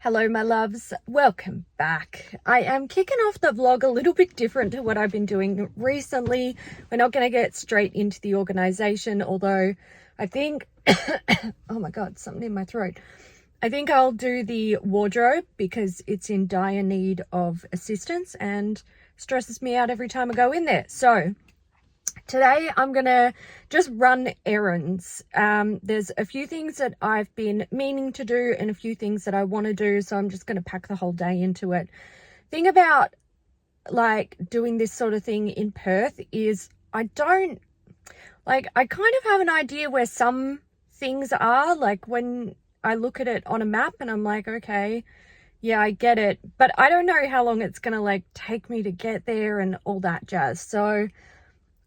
Hello my loves, welcome back. I am kicking off the vlog a little bit different to what I've been doing recently. We're not going to get straight into the organization, although I think, oh my god, something in my throat. I think I'll do the wardrobe because it's in dire need of assistance and stresses me out every time I go in there. So today I'm gonna just run errands. There's a few things that I've been meaning to do and a few things that I want to do, so I'm just gonna pack the whole day into it. Thing about like doing this sort of thing in Perth is I kind of have an idea where some things are, like when I look at it on a map and I'm like, okay, yeah, I get it, but I don't know how long it's gonna like take me to get there and all that jazz. So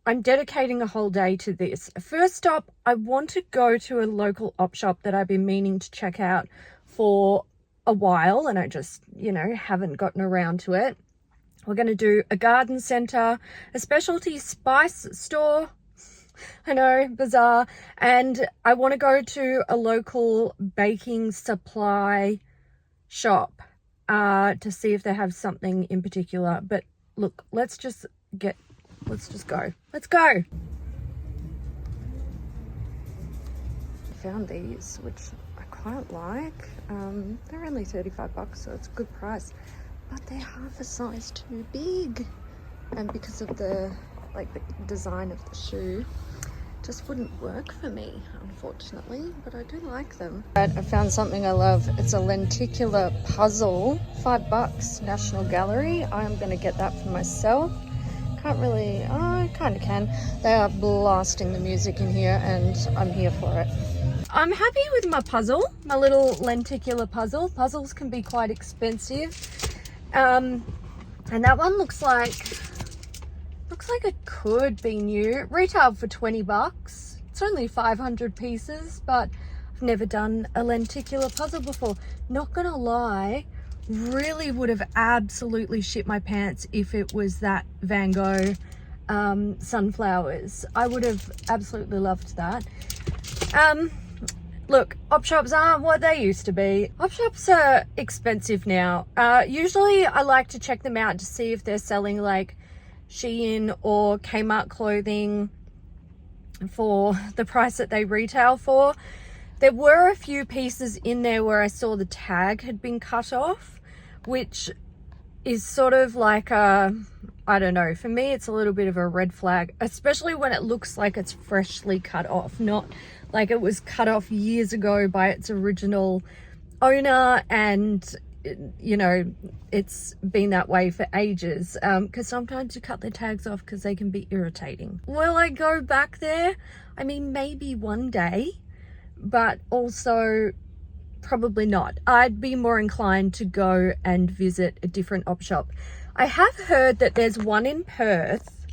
I'm dedicating a whole day to this. First stop, I want to go to a local op shop that I've been meaning to check out for a while and I just, haven't gotten around to it. We're going to do a garden centre, a specialty spice store. I know, bizarre. And I want to go to a local baking supply shop to see if they have something in particular. But look, let's just go. Let's go. I found these, which I quite like. They're only 35 bucks, so it's a good price, but they're half a size too big. And because of the design of the shoe, just wouldn't work for me, unfortunately, but I do like them. I found something I love. It's a lenticular puzzle, 5 bucks, National Gallery. I'm gonna get that for myself. Can't really, I kind of can. They are blasting the music in here and I'm here for it. I'm happy with my puzzle, my little lenticular puzzle. Puzzles can be quite expensive. And that one looks like it could be new. Retailed for 20 bucks. It's only 500 pieces, but I've never done a lenticular puzzle before. Not gonna lie, really would have absolutely shit my pants if it was that Van Gogh sunflowers. I would have absolutely loved that. Look, op shops aren't what they used to be. Op shops are expensive now. Usually I like to check them out to see if they're selling like Shein or Kmart clothing for the price that they retail for. There were a few pieces in there where I saw the tag had been cut off, which is sort of like I don't know, for me it's a little bit of a red flag, especially when it looks like it's freshly cut off, not like it was cut off years ago by its original owner and it's been that way for ages, because sometimes you cut the tags off because they can be irritating. Will I go back there? I mean, maybe one day, but also probably not. I'd be more inclined to go and visit a different op shop. I have heard that there's one in Perth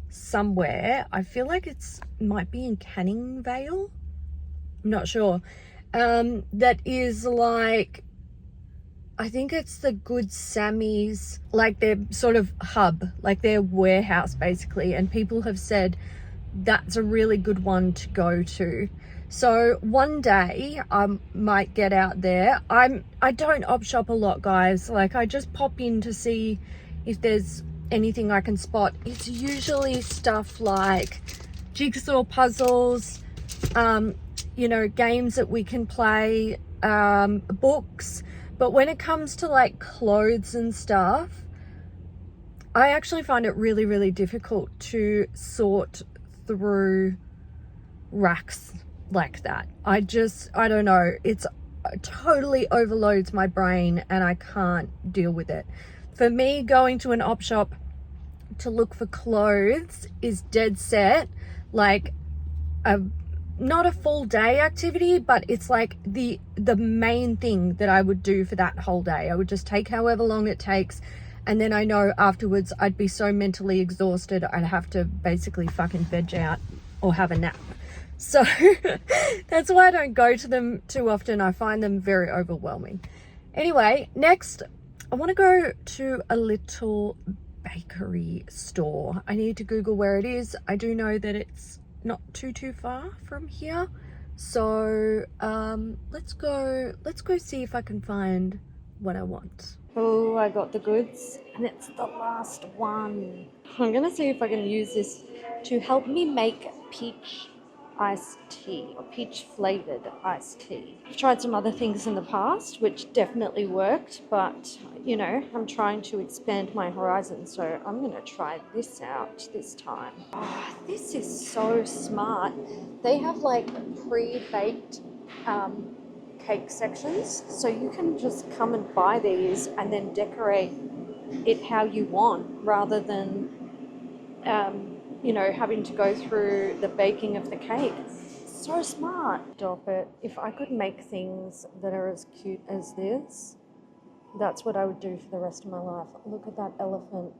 somewhere. I feel like might be in Canning Vale. I'm not sure. That is like, I think it's the Good Sammy's, like their sort of hub, like their warehouse basically. And people have said that's a really good one to go to. So one day I might get out there. I don't op shop a lot, guys. Like I just pop in to see if there's anything I can spot. It's usually stuff like jigsaw puzzles, games that we can play, books. But when it comes to like clothes and stuff, I actually find it really, really difficult to sort through racks like that. I don't know, it totally overloads my brain and I can't deal with it. For me, going to an op shop to look for clothes is dead set like not a full day activity, but it's like the main thing that I would do for that whole day. I would just take however long it takes, and then I know afterwards I'd be so mentally exhausted I'd have to basically fucking veg out or have a nap. So that's why I don't go to them too often. I find them very overwhelming. Anyway, next I want to go to a little bakery store. I need to Google where it is. I do know that it's not too far from here, so let's go see if I can find what I want. Oh, I got the goods, and it's the last one. I'm gonna see if I can use this to help me make peach iced tea, or peach flavored iced tea. I've tried some other things in the past which definitely worked, but you know, I'm trying to expand my horizons, so I'm gonna try this out this time. Oh, this is so smart. They have like pre-baked cake sections, so you can just come and buy these and then decorate it how you want, rather than you know, having to go through the baking of the cake. So smart. Stop it. If I could make things that are as cute as this, that's what I would do for the rest of my life. Look at that elephant.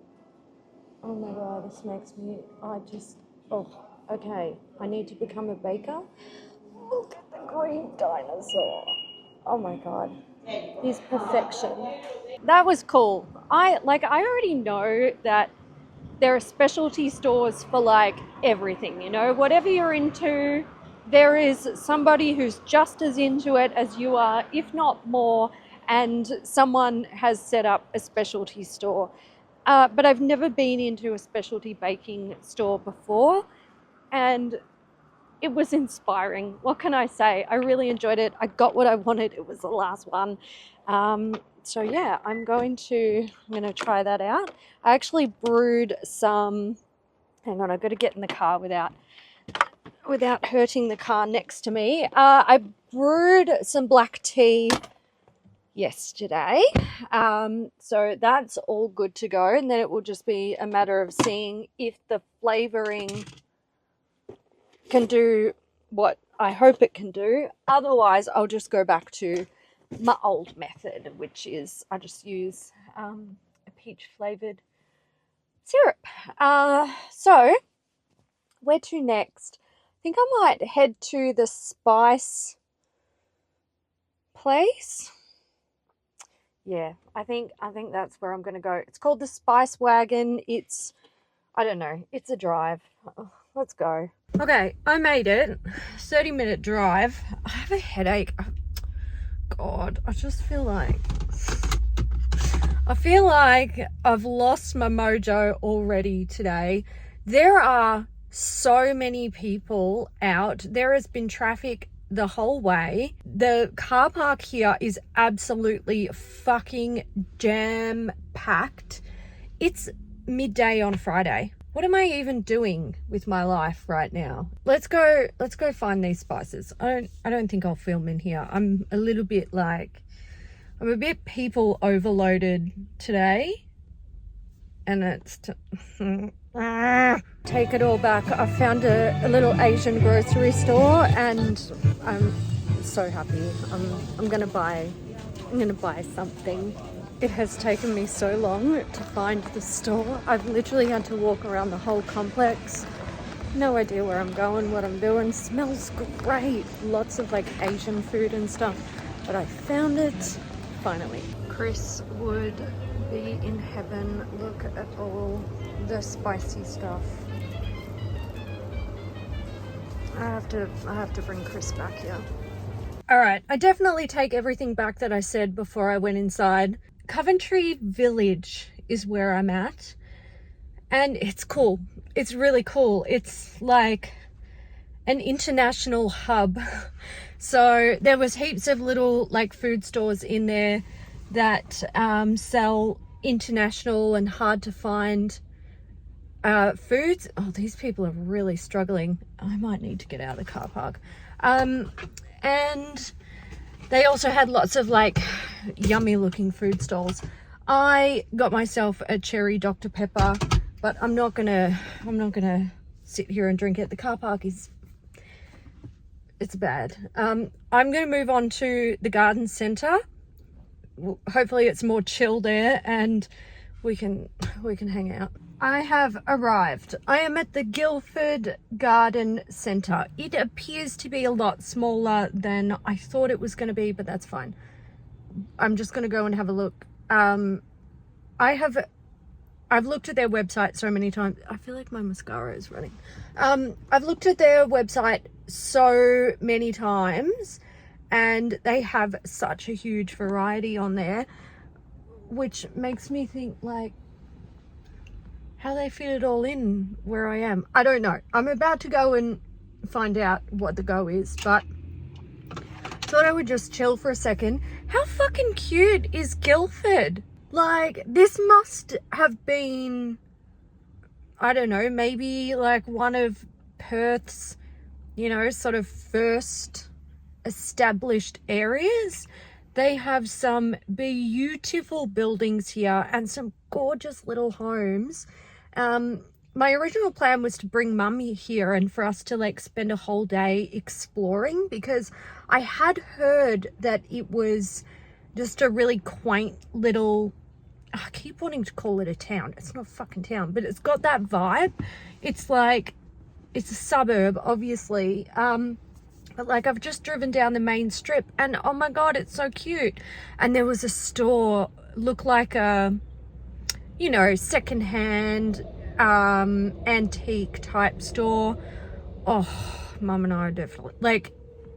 Oh my god, this makes me, okay, I need to become a baker. Look at the green dinosaur. Oh my god, he's perfection. That was cool. I already know that there are specialty stores for like everything, you know, whatever you're into, there is somebody who's just as into it as you are, if not more, and someone has set up a specialty store. But I've never been into a specialty baking store before, and it was inspiring. What can I say? I really enjoyed it. I got what I wanted. It was the last one. So yeah, I'm going to try that out. I actually brewed some, hang on, I've got to get in the car without hurting the car next to me. I brewed some black tea yesterday. So that's all good to go. And then it will just be a matter of seeing if the flavoring can do what I hope it can do. Otherwise, I'll just go back to my old method, which is I just use a peach flavored syrup. So where to next? I think I might head to the spice place. Yeah, I think that's where I'm going to go. It's called the Spice Wagon. It's, I don't know, it's a drive. Let's go. Okay, I made it. 30-minute drive. I have a headache. God, I just feel like I've lost my mojo already today. There are so many people out. There has been traffic the whole way. The car park here is absolutely fucking jam-packed. It's midday on Friday. What am I even doing with my life right now? Let's go find these spices. I don't think I'll film in here. I'm a bit people overloaded today. And it's take it all back. I found a little Asian grocery store and I'm so happy. I'm gonna buy something. It has taken me so long to find the store. I've literally had to walk around the whole complex. No idea where I'm going, what I'm doing. Smells great. Lots of like Asian food and stuff. But I found it finally. Chris would be in heaven. Look at all the spicy stuff. I have to bring Chris back here. All right, I definitely take everything back that I said before I went inside. Coventry Village is where I'm at, and it's cool. It's really cool. It's like an international hub. So there was heaps of little like food stores in there that sell international and hard to find foods. Oh, these people are really struggling. I might need to get out of the car park. And they also had lots of like yummy looking food stalls. I got myself a cherry Dr. Pepper, but I'm not gonna sit here and drink it. The car park it's bad. I'm gonna move on to the garden centre. Hopefully it's more chill there and we can hang out. I have arrived. I am at the Guildford Garden Centre. It appears to be a lot smaller than I thought it was going to be, but that's fine. I'm just going to go and have a look. I've looked at their website so many times. I feel like my mascara is running. I've looked at their website so many times and they have such a huge variety on there. which makes me think, like, how they fit it all in where I am. I don't know. I'm about to go and find out what the go is, but thought I would just chill for a second. How fucking cute is Guildford? Like, this must have been, I don't know, maybe like one of Perth's, you know, sort of first established areas. They have some beautiful buildings here and some gorgeous little homes. My original plan was to bring Mum here and for us to like spend a whole day exploring, because I had heard that it was just a really quaint little, I keep wanting to call it a town. It's not a fucking town, but it's got that vibe. It's like, it's a suburb, obviously. But like, I've just driven down the main strip and oh my God, it's so cute. And there was a store, looked like a, you know, secondhand, antique type store. Oh, Mum and I are definitely, like,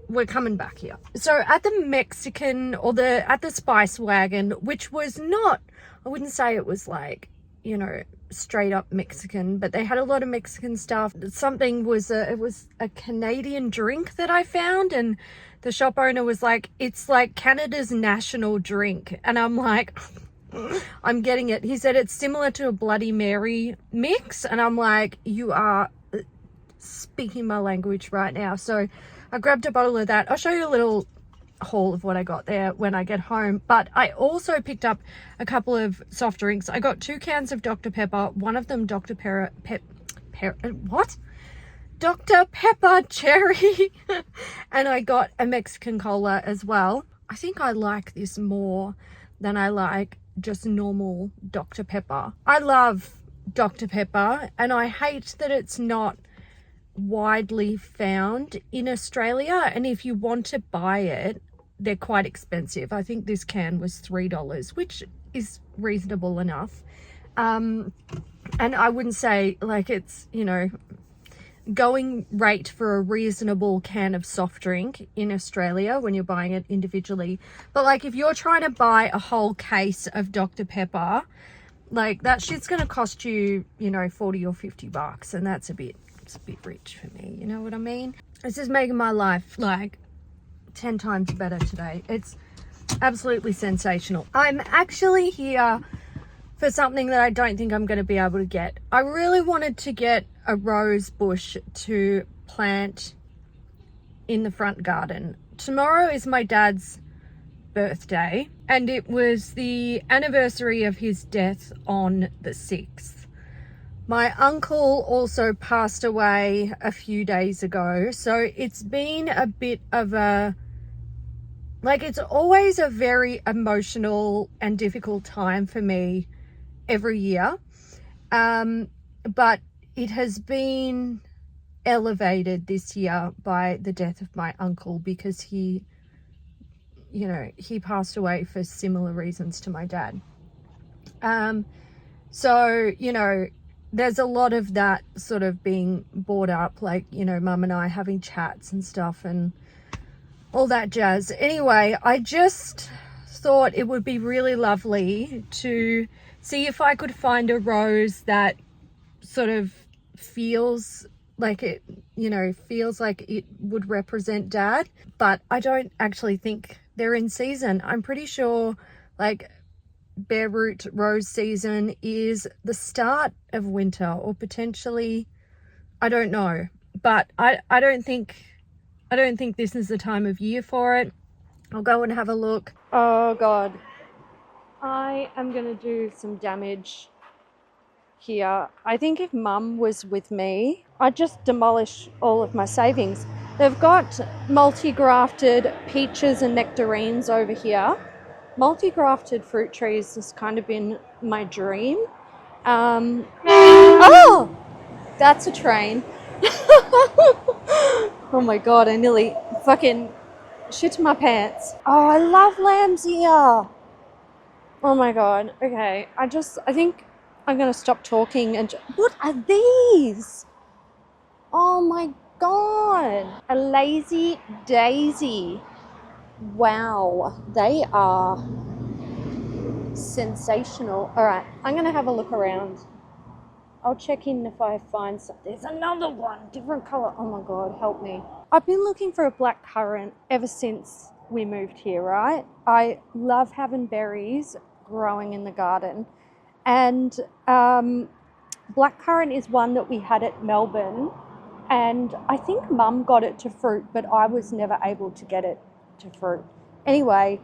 we're coming back here. So at the Mexican, or at the Spice Wagon, which was not, I wouldn't say it was like, you know, straight up Mexican, but they had a lot of Mexican stuff. Something was it was a Canadian drink that I found, and the shop owner was like, it's like Canada's national drink. And I'm like, I'm getting it. He said it's similar to a Bloody Mary mix, and I'm like, you are speaking my language right now. So I grabbed a bottle of that. I'll show you a little haul of what I got there when I get home. But I also picked up a couple of soft drinks. I got 2 cans of Dr. Pepper, one of them Dr. Dr. Pepper cherry. And I got a Mexican cola as well. I think I like this more than I like just normal Dr. Pepper. I love Dr. Pepper, and I hate that it's not widely found in Australia, and if you want to buy it, they're quite expensive. I think this can was $3, which is reasonable enough. And I wouldn't say like it's, you know, going rate for a reasonable can of soft drink in Australia when you're buying it individually. But like, if you're trying to buy a whole case of Dr. Pepper, like that shit's gonna cost you, you know, 40 or 50 bucks, and that's it's a bit rich for me, you know what I mean? This is making my life like 10 times better today. It's absolutely sensational. I'm actually here for something that I don't think I'm going to be able to get. I really wanted to get a rose bush to plant in the front garden. Tomorrow is my dad's birthday, and it was the anniversary of his death on the 6th. My uncle also passed away a few days ago, so it's been a bit of a, like, it's always a very emotional and difficult time for me every year. But it has been elevated this year by the death of my uncle, because he, you know, he passed away for similar reasons to my dad. So, you know, there's a lot of that sort of being brought up, like, you know, Mum and I having chats and stuff and all that jazz. Anyway, I just thought it would be really lovely to see if I could find a rose that sort of feels like it, you know, feels like it would represent Dad, but I don't actually think they're in season. I'm pretty sure like bare root rose season is the start of winter, or potentially, I don't know, but I don't think this is the time of year for it. I'll go and have a look. Oh God, I am gonna do some damage here. I think if Mum was with me, I'd just demolish all of my savings. They've got multi-grafted peaches and nectarines over here. Multi-grafted fruit trees has kind of been my dream. Oh, that's a train. Oh my God, I nearly fucking shit my pants. Oh, I love lamb's ear. Oh my God. Okay, I think I'm gonna stop talking and what are these? Oh my God, a lazy daisy. Wow, they are sensational. All right, I'm going to have a look around. I'll check in if I find something. There's another one, different color. Oh my God, help me. I've been looking for a black currant ever since we moved here, right? I love having berries growing in the garden. And blackcurrant is one that we had at Melbourne. And I think Mum got it to fruit, but I was never able to get it to fruit. Anyway,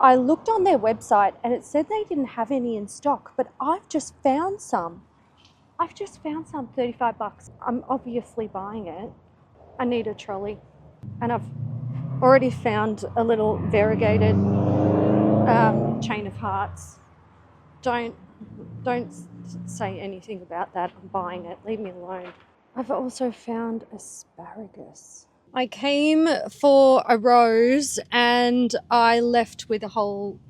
I looked on their website and it said they didn't have any in stock, but I've just found some. 35 bucks. I'm obviously buying it. I need a trolley. And I've already found a little variegated chain of hearts. Don't say anything about that. I'm buying it. Leave me alone. I've also found asparagus. I came for a rose and I left with a whole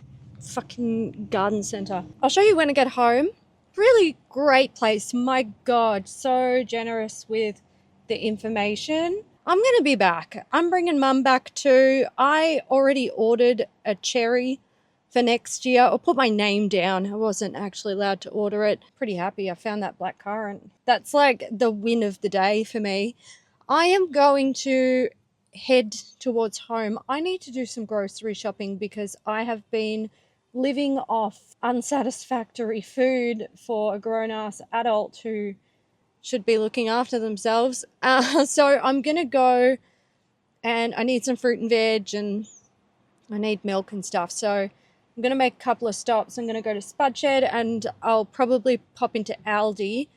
fucking garden centre. I'll show you when I get home. Really great place. My God, so generous with the information. I'm going to be back. I'm bringing Mum back too. I already ordered a cherry for next year. I'll put my name down. I wasn't actually allowed to order it. Pretty happy I found that black currant. That's like the win of the day for me. I am going to head towards home. I need to do some grocery shopping because I have been living off unsatisfactory food for a grown-ass adult who should be looking after themselves. So I'm going to go, and I need some fruit and veg and I need milk and stuff. So I'm going to make a couple of stops. I'm going to go to Spudshed and I'll probably pop into Aldi.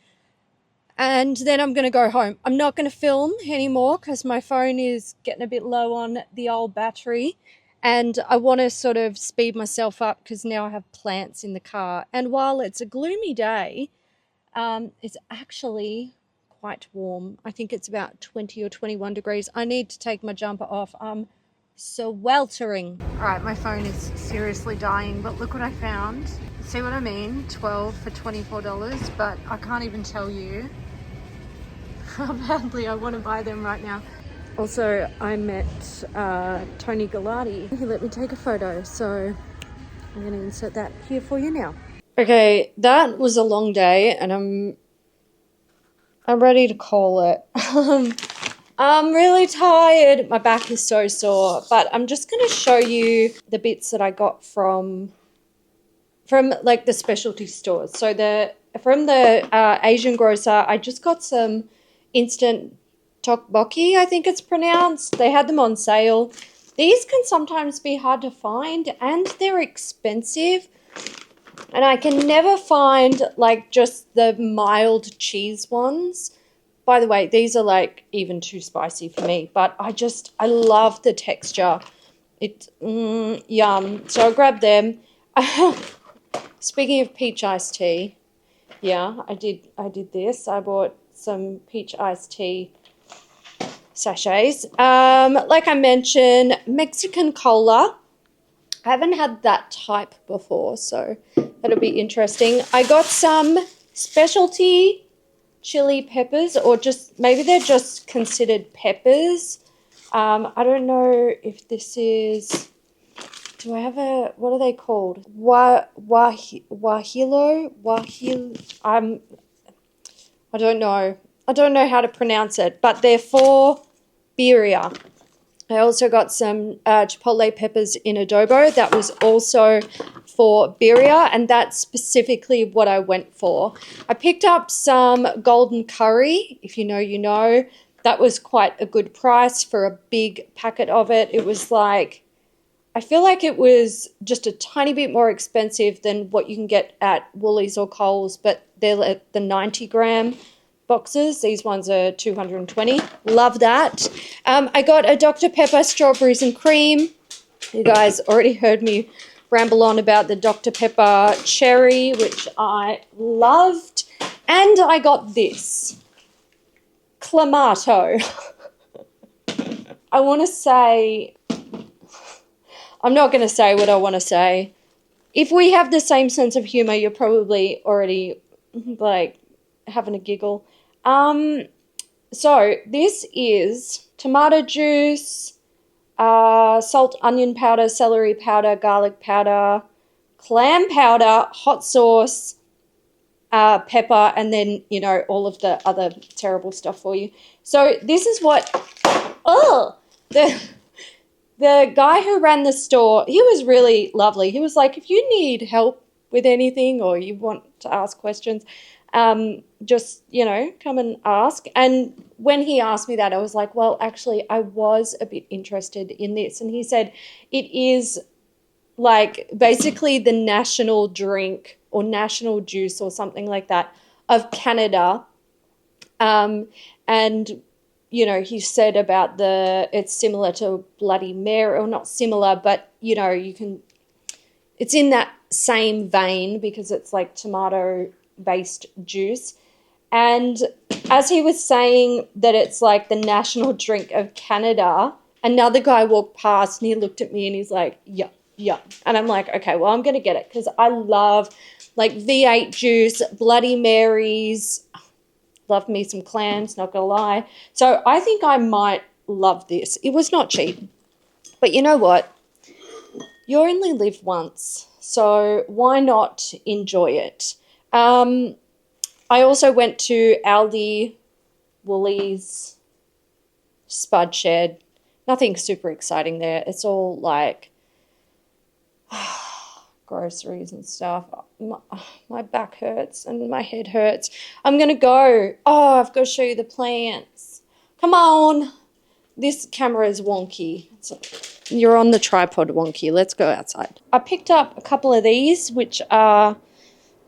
And then I'm going to go home. I'm not going to film anymore because my phone is getting a bit low on the old battery. And I want to sort of speed myself up because now I have plants in the car. And while it's a gloomy day, it's actually quite warm. I think it's about 20 or 21 degrees. I need to take my jumper off. I'm sweltering. All right, my phone is seriously dying, but look what I found. See what I mean? 12 for $24, but I can't even tell you how badly I want to buy them right now. Also, I met Tony Galati. He let me take a photo, so I'm going to insert that here for you now. Okay, that was a long day, and I'm ready to call it. I'm really tired. My back is so sore, but I'm just going to show you the bits that I got from like the specialty stores. So from the Asian grocer, I just got some instant tteokbokki, I think it's pronounced. They had them on sale. These can sometimes be hard to find and they're expensive. And I can never find like just the mild cheese ones. By the way, these are like even too spicy for me, but I love the texture. It's yum. So I grabbed them. Speaking of peach iced tea, yeah, I did this. I bought some peach iced tea sachets. Like I mentioned, Mexican cola. I haven't had that type before, so that'll be interesting. I got some specialty chili peppers, or just maybe they're just considered peppers. I don't know if this is. Do I have what are they called? Wahilo? I don't know. I don't know how to pronounce it, but they're for birria. I also got some chipotle peppers in adobo. That was also for birria, and that's specifically what I went for. I picked up some golden curry. If you know, you know. That was quite a good price for a big packet of it. It was like, I feel like it was just a tiny bit more expensive than what you can get at Woolies or Coles, but they're at the 90-gram boxes. These ones are 220. Love that. I got a Dr. Pepper strawberries and cream. You guys already heard me ramble on about the Dr. Pepper cherry, which I loved. And I got this. Clamato. I want to say... I'm not going to say what I want to say. If we have the same sense of humor, you're probably already, like, having a giggle. So this is tomato juice, salt, onion powder, celery powder, garlic powder, clam powder, hot sauce, pepper, and then, you know, all of the other terrible stuff for you. So this is what, the guy who ran the store, he was really lovely. He was like, if you need help with anything or you want to ask questions, just, you know, come and ask. And when he asked me that, I was like, well, actually, I was a bit interested in this. And he said it is like basically the national drink or national juice or something like that of Canada. And you know, he said about it's similar to Bloody Mary, or not similar, but, you know, it's in that same vein because it's like tomato-based juice. And as he was saying that it's like the national drink of Canada, another guy walked past and he looked at me and he's like, yeah. And I'm like, okay, well, I'm going to get it because I love like V8 juice, Bloody Marys, love me some clams, not gonna lie. So I think I might love this. It was not cheap, but you know what? You only live once, so why not enjoy it? I also went to Aldi, Woolies, Spud Shed. Nothing super exciting there. It's all like groceries and stuff. My back hurts and my head hurts. I'm going to go. Oh, I've got to show you the plants. Come on. This camera is wonky. You're on the tripod wonky. Let's go outside. I picked up a couple of these, which are,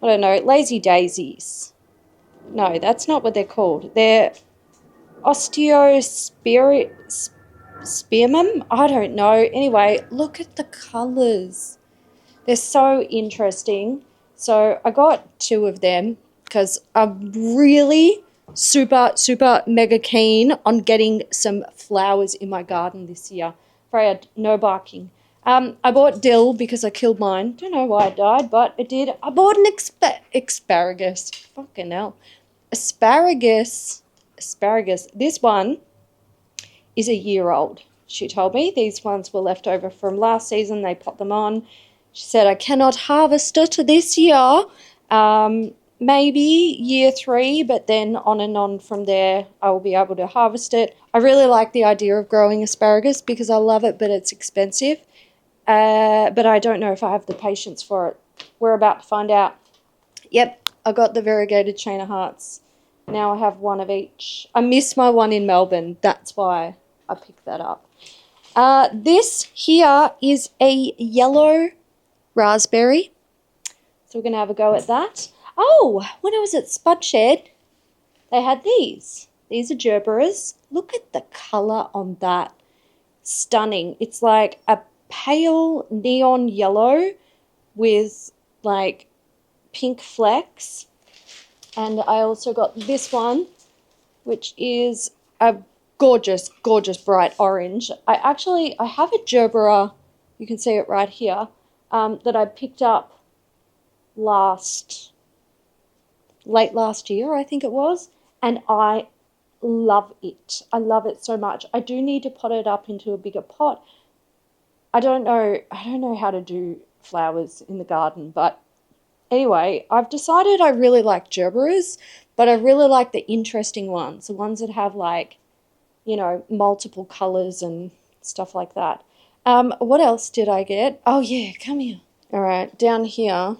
I don't know, lazy daisies. No, that's not what they're called. They're osteospermum. I don't know. Anyway, look at the colours. They're so interesting. So I got 2 of them because I'm really super mega keen on getting some flowers in my garden this year. Freya, no barking. I bought dill because I killed mine. Don't know why it died, but it did. I bought an asparagus. Fucking hell. Asparagus. This one is a year old. She told me these ones were left over from last season. They popped them on. She said, I cannot harvest it this year, maybe year 3, but then on and on from there, I will be able to harvest it. I really like the idea of growing asparagus because I love it, but it's expensive. But I don't know if I have the patience for it. We're about to find out. Yep, I got the variegated chain of hearts. Now I have 1 of each. I missed my one in Melbourne. That's why I picked that up. This here is a yellow raspberry. So we're going to have a go at that. Oh, when I was at Spud Shed, they had these. These are gerberas. Look at the colour on that. Stunning. It's like a pale neon yellow with like pink flecks. And I also got this one, which is a gorgeous bright orange. I have a gerbera, you can see it right here, that I picked up late last year, I think it was, and I love it. I love it so much. I do need to pot it up into a bigger pot. I don't know how to do flowers in the garden, but anyway, I've decided I really like gerberas, but I really like the interesting ones, the ones that have like, you know, multiple colours and stuff like that. What else did I get? Oh yeah, come here. All right, down here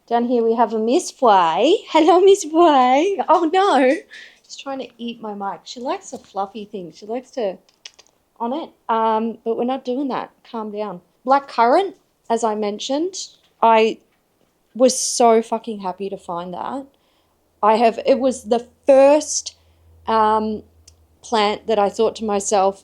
we have a Miss Way. Hello, Miss Way. Oh no, she's trying to eat my mic. She likes the fluffy thing. She likes to on it. But we're not doing that. Calm down. Black currant, as I mentioned. I was so fucking happy to find that. It was the first plant that I thought to myself,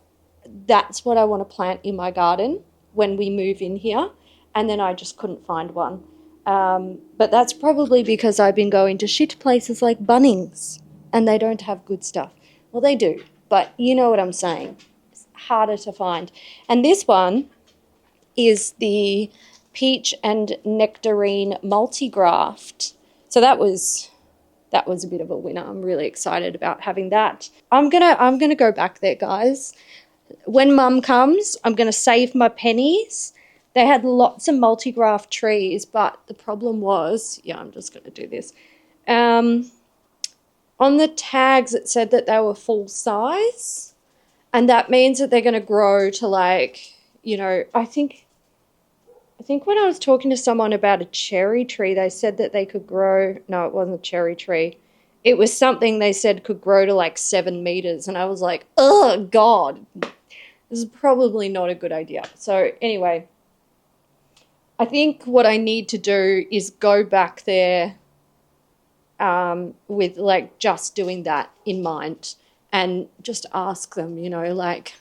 that's what I want to plant in my garden when we move in here, and then I just couldn't find one. But that's probably because I've been going to shit places like Bunnings, and they don't have good stuff. Well, they do, but you know what I'm saying. It's harder to find. And this one is the peach and nectarine multigraft. So that was a bit of a winner. I'm really excited about having that. I'm gonna go back there, guys. When Mum comes, I'm gonna save my pennies They had lots of multi-graft trees, but the problem was, yeah, I'm just going to do this. On the tags, it said that they were full size, and that means that they're going to grow to like, you know, I think when I was talking to someone about a cherry tree, they said that they could grow, no, it wasn't a cherry tree. It was something they said could grow to like 7 meters. And I was like, oh, God, this is probably not a good idea. So anyway, I think what I need to do is go back there with like just doing that in mind and just ask them, you know, like,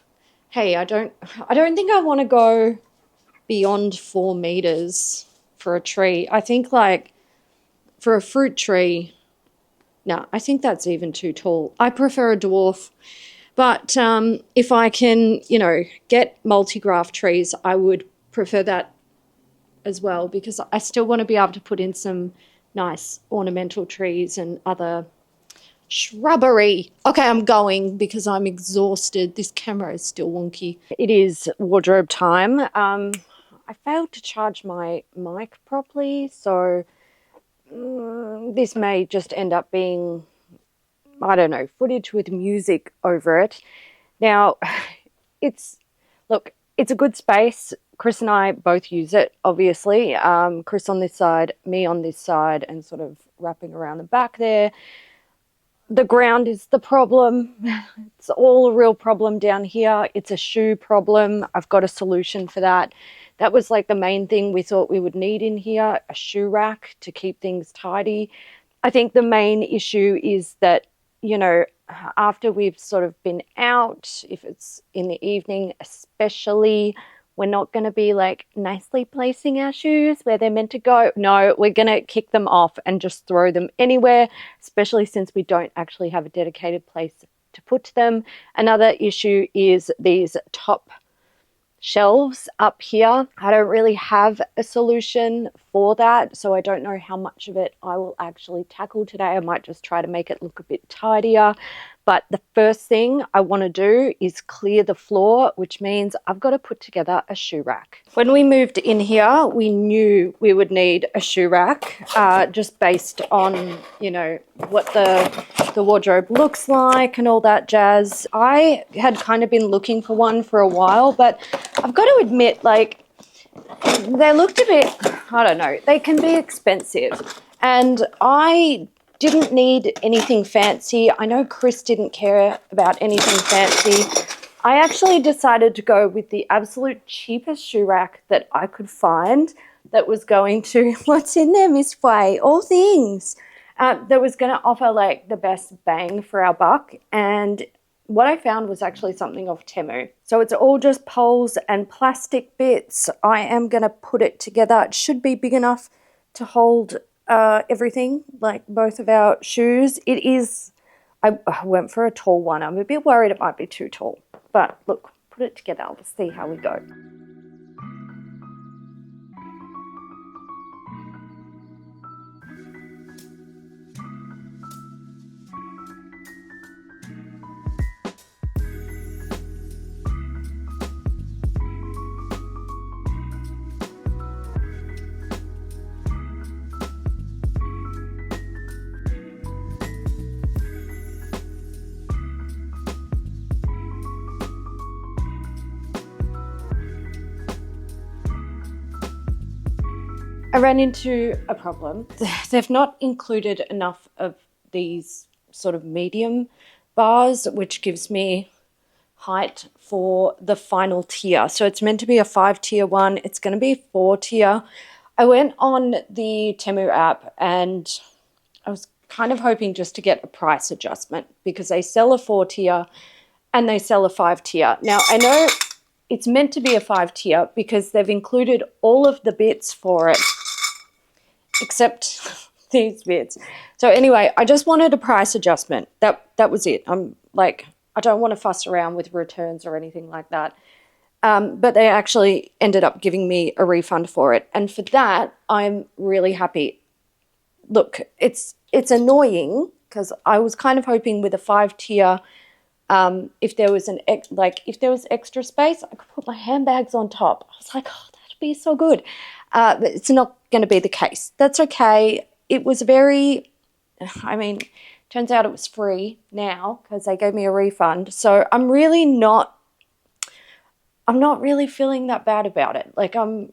hey, I don't think I want to go beyond 4 meters for a tree. I think like for a fruit tree, no, I think that's even too tall. I prefer a dwarf. But if I can, you know, get multi-graft trees, I would prefer that as well, because I still want to be able to put in some nice ornamental trees and other shrubbery. Okay, I'm going because I'm exhausted. This camera is still wonky. It is wardrobe time. I failed to charge my mic properly, so this may just end up being, I don't know, footage with music over it. Now, it's a good space. Chris and I both use it, obviously. Chris on this side, me on this side, and sort of wrapping around the back there. The ground is the problem. It's all a real problem down here. It's a shoe problem. I've got a solution for that. That was like the main thing we thought we would need in here, a shoe rack to keep things tidy. I think the main issue is that, you know, after we've sort of been out, if it's in the evening especially, we're not going to be like nicely placing our shoes where they're meant to go. No, we're going to kick them off and just throw them anywhere, especially since we don't actually have a dedicated place to put them. Another issue is these top shelves up here. I don't really have a solution for that, so I don't know how much of it I will actually tackle today. I might just try to make it look a bit tidier. But the first thing I want to do is clear the floor, which means I've got to put together a shoe rack. When we moved in here, we knew we would need a shoe rack, just based on, you know, what the wardrobe looks like and all that jazz. I had kind of been looking for one for a while, but I've got to admit, like, they looked a bit, I don't know, they can be expensive. And I didn't need anything fancy. I know Chris didn't care about anything fancy. I actually decided to go with the absolute cheapest shoe rack that I could find that was going to, what's in there, Miss Way? All things. That was going to offer like the best bang for our buck. And what I found was actually something off Temu. So it's all just poles and plastic bits. I am going to put it together. It should be big enough to hold everything, like both of our shoes. It is, I went for a tall one. I'm a bit worried it might be too tall. But look, put it together. We'll see how we go. I ran into a problem. They've not included enough of these sort of medium bars, which gives me height for the final tier. So it's meant to be a 5-tier one. It's going to be 4-tier. I went on the Temu app and I was kind of hoping just to get a price adjustment because they sell a 4-tier and they sell a 5-tier. Now, I know it's meant to be a 5-tier because they've included all of the bits for it, except these bits. So anyway, I just wanted a price adjustment. That was it. I'm like, I don't want to fuss around with returns or anything like that. But they actually ended up giving me a refund for it. And for that, I'm really happy. Look, it's annoying because I was kind of hoping with a 5-tier, if there was extra space, I could put my handbags on top. I was like, oh, that'd be so good. But it's not going to be the case. That's okay. It was turns out it was free now because they gave me a refund. So I'm not really feeling that bad about it. Like I'm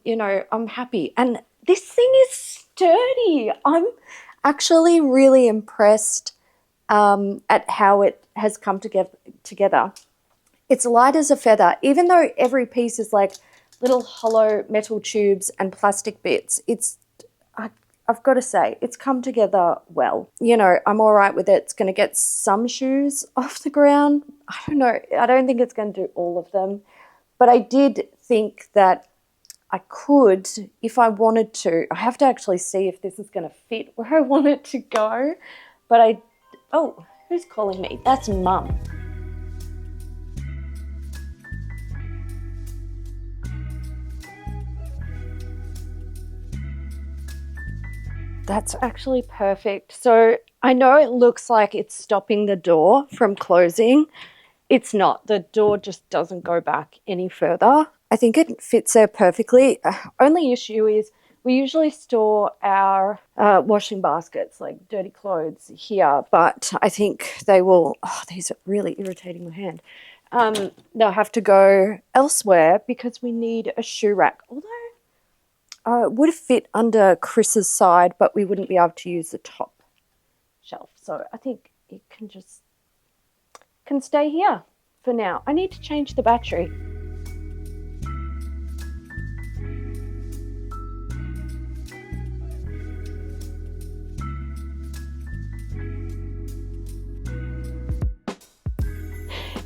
happy. And this thing is sturdy. I'm actually really impressed at how it has come together. It's light as a feather, even though every piece is like little hollow metal tubes and plastic bits. I've got to say, it's come together well. I'm all right with it. It's going to get some shoes off the ground. I don't know. I don't think it's going to do all of them. But I did think that I could, if I wanted to. I have to actually see if this is going to fit where I want it to go. But oh, who's calling me? That's Mum. That's actually perfect. So I know it looks like it's stopping the door from closing. It's not. The door just doesn't go back any further. I think it fits there perfectly. Only issue is we usually store our washing baskets, like dirty clothes, here, but I think they will, these are really irritating my hand. They'll have to go elsewhere because we need a shoe rack. Although it would have fit under Chris's side, but we wouldn't be able to use the top shelf. So I think it can stay here for now. I need to change the battery.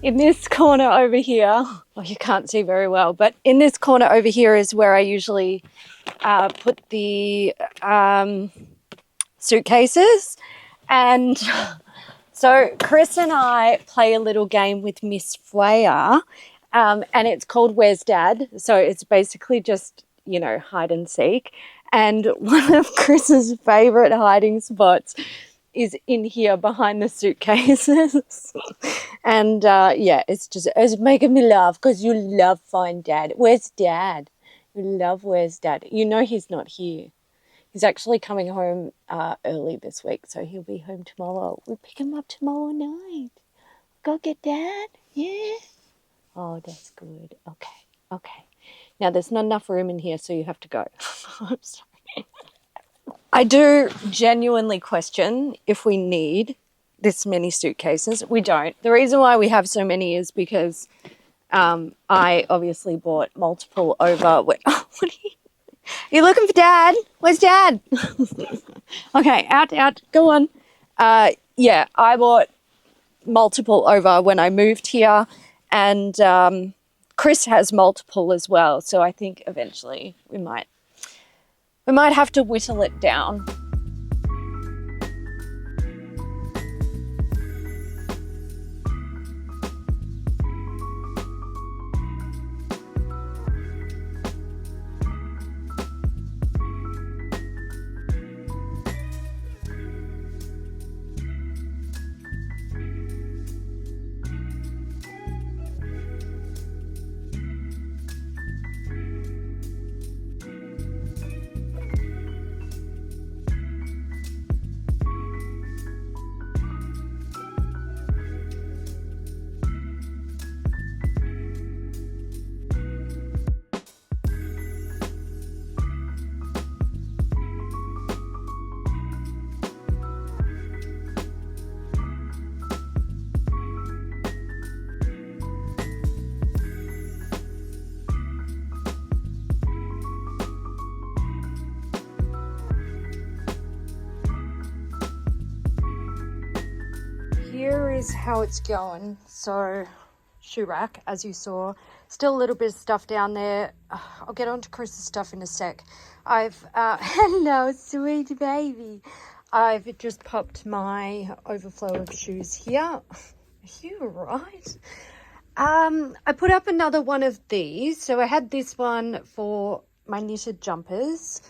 In this corner over here, well, you can't see very well, but in this corner over here is where I usually put the suitcases. And so Chris and I play a little game with Miss Freya, and it's called Where's Dad? So it's basically just, hide and seek. And one of Chris's favourite hiding spots is in here behind the suitcases. And it's making me laugh because you love Find Dad. Where's Dad? You love Where's Dad? He's not here. He's actually coming home early this week, so he'll be home tomorrow. We pick him up tomorrow night. Go get Dad? Yeah? Oh, that's good. Okay. Now, there's not enough room in here, so you have to go. I'm sorry. I do genuinely question if we need this many suitcases. We don't. The reason why we have so many is because I obviously bought multiple over... What are you looking for Dad? Where's Dad? Okay, out. Go on. I bought multiple over when I moved here, and Chris has multiple as well. So I think eventually we might have to whittle it down. Here is how it's going. So, shoe rack, as you saw. Still a little bit of stuff down there. I'll get on to Chris's stuff in a sec. Hello, sweet baby. I've just popped my overflow of shoes here. Are you right? I put up another one of these. So I had this one for my knitted jumpers.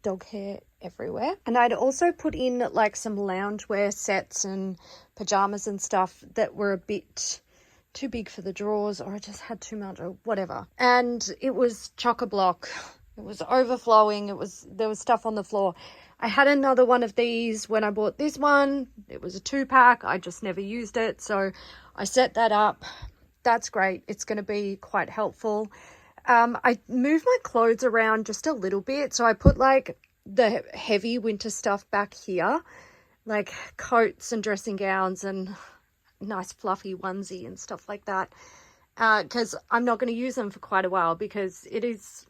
Dog hair everywhere. And I'd also put in like some loungewear sets and pajamas and stuff that were a bit too big for the drawers, or I just had too much, or whatever. And it was chock-a-block. It was overflowing. There was stuff on the floor. I had another one of these when I bought this one. It was a 2-pack. I just never used it. So I set that up. That's great. It's going to be quite helpful. I moved my clothes around just a little bit. So I put like the heavy winter stuff back here, like coats and dressing gowns and nice fluffy onesie and stuff like that. Because I'm not going to use them for quite a while because it is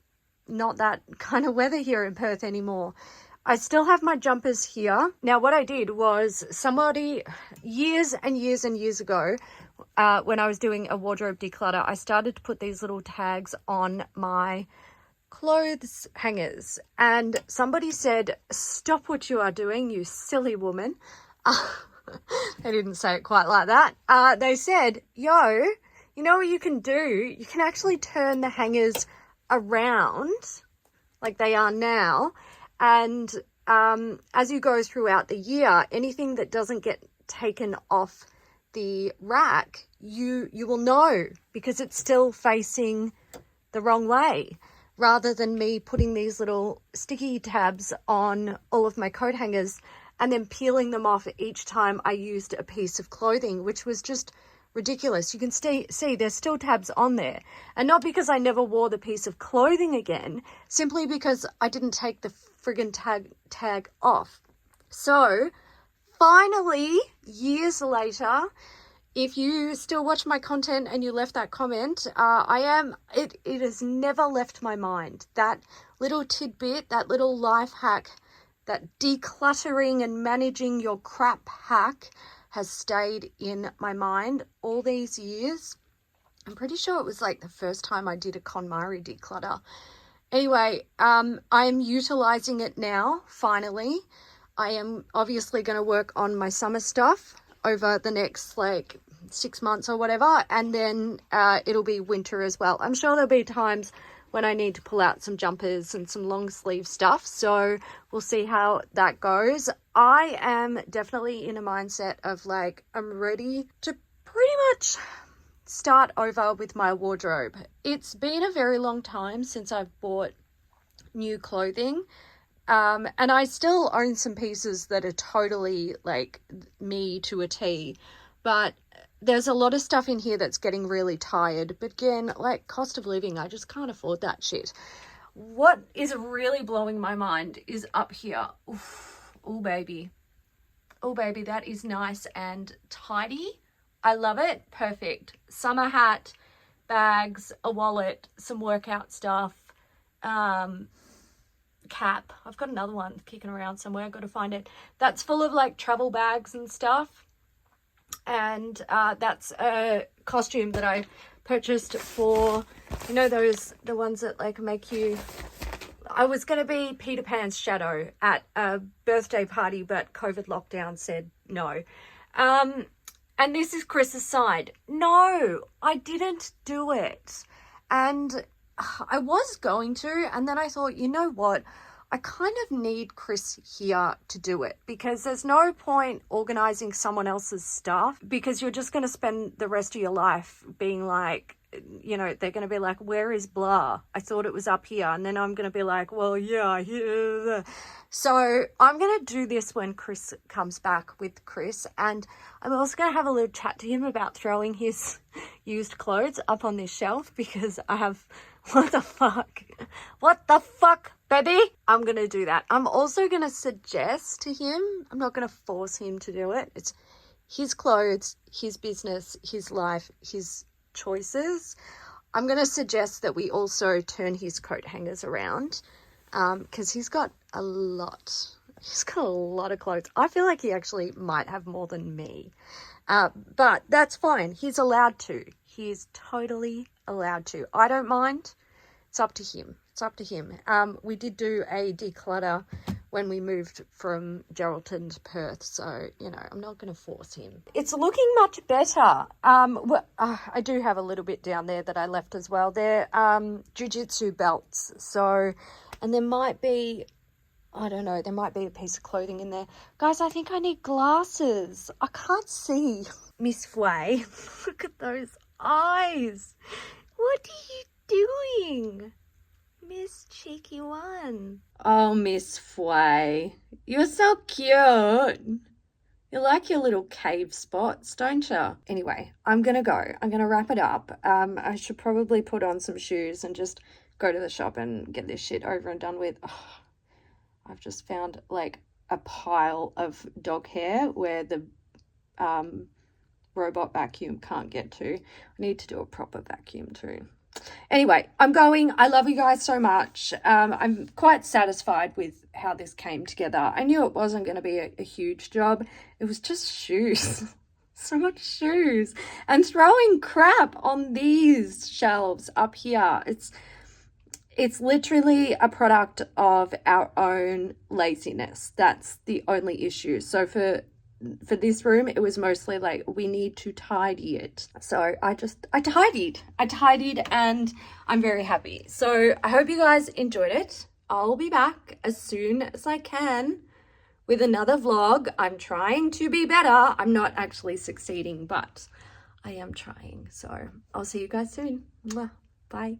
not that kind of weather here in Perth anymore. I still have my jumpers here. Now, what I did was somebody years and years and years ago, when I was doing a wardrobe declutter, I started to put these little tags on my clothes hangers. And somebody said, "Stop what you are doing, you silly woman." They didn't say it quite like that. They said, "Yo, you know what you can do? You can actually turn the hangers around like they are now. And as you go throughout the year, anything that doesn't get taken off the rack, you will know because it's still facing the wrong way, rather than me putting these little sticky tabs on all of my coat hangers and then peeling them off each time I used a piece of clothing, which was just ridiculous. You can see there's still tabs on there, and not because I never wore the piece of clothing again, simply because I didn't take the friggin' tag off. So finally, years later, if you still watch my content and you left that comment, it has never left my mind. That little tidbit, that little life hack, that decluttering and managing your crap hack has stayed in my mind all these years. I'm pretty sure it was like the first time I did a KonMari declutter. Anyway, I am utilizing it now, finally. I am obviously going to work on my summer stuff over the next like 6 months or whatever, and then it'll be winter as well. I'm sure there'll be times when I need to pull out some jumpers and some long sleeve stuff, so we'll see how that goes. I am definitely in a mindset of like, I'm ready to pretty much start over with my wardrobe. It's been a very long time since I've bought new clothing, and I still own some pieces that are totally like me to a T, but there's a lot of stuff in here that's getting really tired. But again, like cost of living, I just can't afford that shit. What is really blowing my mind is up here. Oof. Oh baby, that is nice and tidy. I love it. Perfect. Summer hat, bags, a wallet, some workout stuff, cap. I've got another one kicking around somewhere. I've got to find it. That's full of like travel bags and stuff. And that's a costume that I purchased for, you know, the ones that like make you, I was going to be Peter Pan's shadow at a birthday party, but COVID lockdown said no. And this is Chris's side. No, I didn't do it. And I was going to, and then I thought, you know what? I kind of need Chris here to do it, because there's no point organizing someone else's stuff, because you're just going to spend the rest of your life being like, you know, they're going to be like, where is blah? I thought it was up here. And then I'm going to be like, well, yeah, here. So I'm going to do this when Chris comes back with Chris. And I'm also going to have a little chat to him about throwing his used clothes up on this shelf, because I have, what the fuck, baby? I'm going to do that. I'm also going to suggest to him, I'm not going to force him to do it. It's his clothes, his business, his life, his choices. I'm going to suggest that we also turn his coat hangers around, because he's got a lot of clothes. I feel like he actually might have more than me, but that's fine. He's allowed to. He is totally allowed to. I don't mind. It's up to him. We did do a declutter when we moved from Geraldton to Perth, so, you know, I'm not going to force him. It's looking much better. I do have a little bit down there that I left as well. They're jiu-jitsu belts, so, and there might be, I don't know, there might be a piece of clothing in there. Guys, I think I need glasses. I can't see. Miss Way, look at those eyes. What are you doing? Miss Cheeky One. Oh, Miss Fway. You're so cute. You like your little cave spots, don't you? Anyway, I'm gonna go. I'm gonna wrap it up. I should probably put on some shoes and just go to the shop and get this shit over and done with. Oh, I've just found like a pile of dog hair where the robot vacuum can't get to. I need to do a proper vacuum too. Anyway, I'm going. I love you guys so much. I'm quite satisfied with how this came together. I knew it wasn't going to be a huge job. It was just shoes. So much shoes. And throwing crap on these shelves up here. It's literally a product of our own laziness. That's the only issue. So for this room, it was mostly like, we need to tidy it. So I tidied and I'm very happy. So I hope you guys enjoyed it. I'll be back as soon as I can with another vlog. I'm trying to be better. I'm not actually succeeding, but I am trying. So I'll see you guys soon. Mwah. Bye.